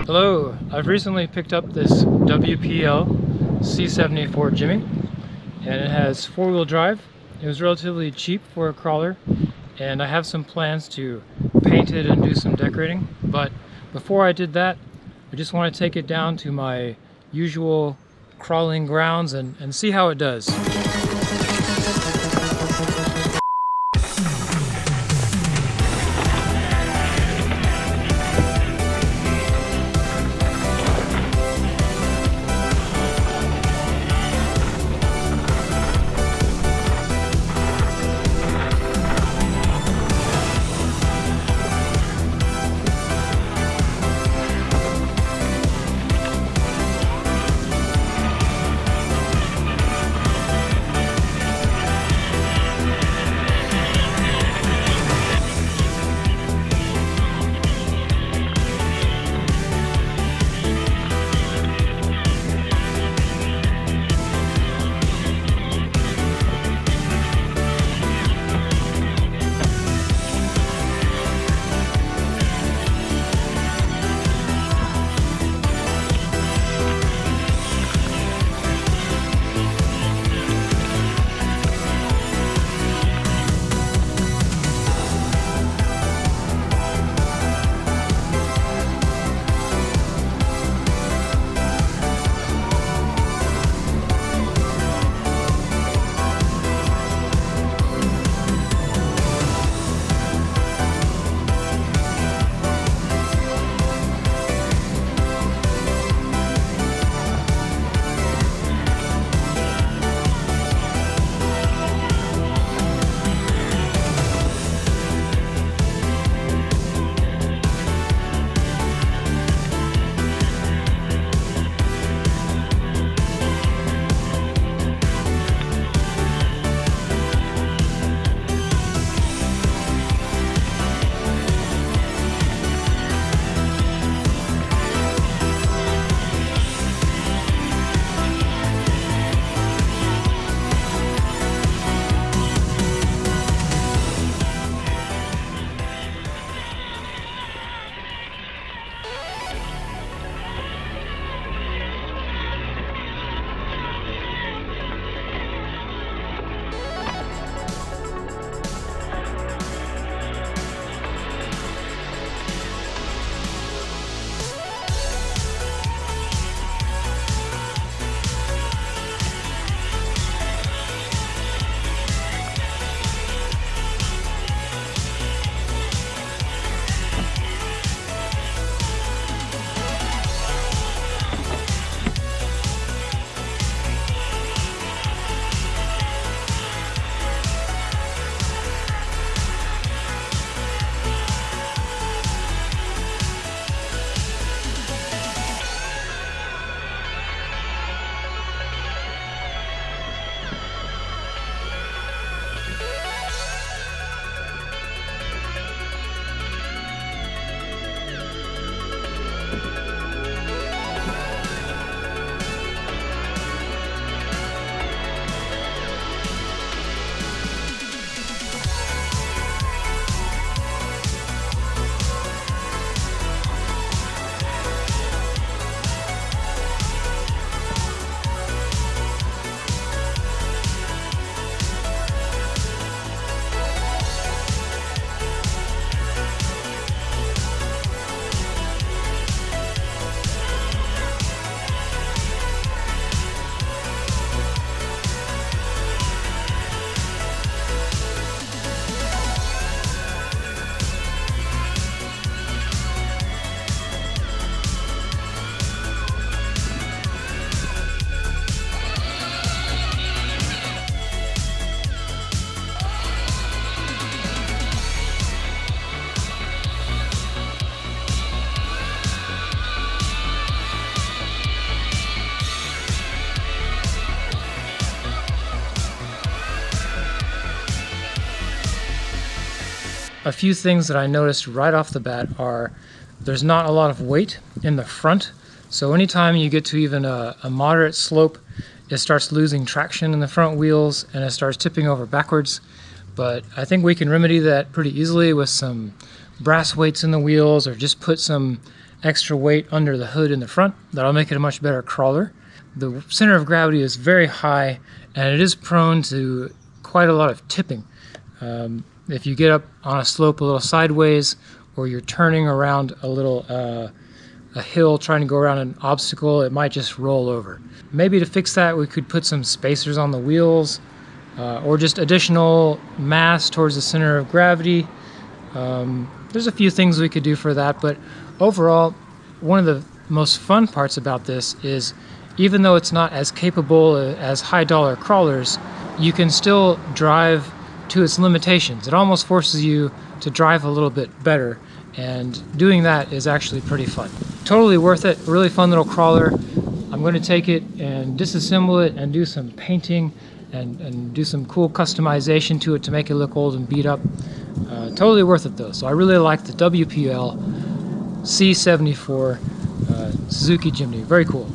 Hello, I've recently picked up this WPL C74 Jimny, and it has four-wheel drive. It was relatively cheap for a crawler, and I have some plans to paint it and do some decorating. But before I did that, I just want to take it down to my usual crawling grounds and see how it does. A few things that I noticed right off the bat are there's not a lot of weight in the front, so anytime you get to even a moderate slope, it starts losing traction in the front wheels and it starts tipping over backwards. But I think we can remedy that pretty easily with some brass weights in the wheels, or just put some extra weight under the hood in the front. That'll make it a much better crawler. The center of gravity is very high, and it is prone to quite a lot of tipping. If you get up on a slope a little sideways, or you're turning around a little a hill trying to go around an obstacle, it might just roll over. Maybe to fix that, we could put some spacers on the wheels, or just additional mass towards the center of gravity. There's a few things we could do for that, but overall, one of the most fun parts about this is, even though it's not as capable as high-dollar crawlers, you can still drive to its limitations. It almost forces you to drive a little bit better, and doing that is actually pretty fun. Totally worth it, really fun little crawler. I'm going to take it and disassemble it and do some painting and do some cool customization to it to make it look old and beat up. Totally worth it though. So I really like the WPL C74 Suzuki Jimny. Very cool.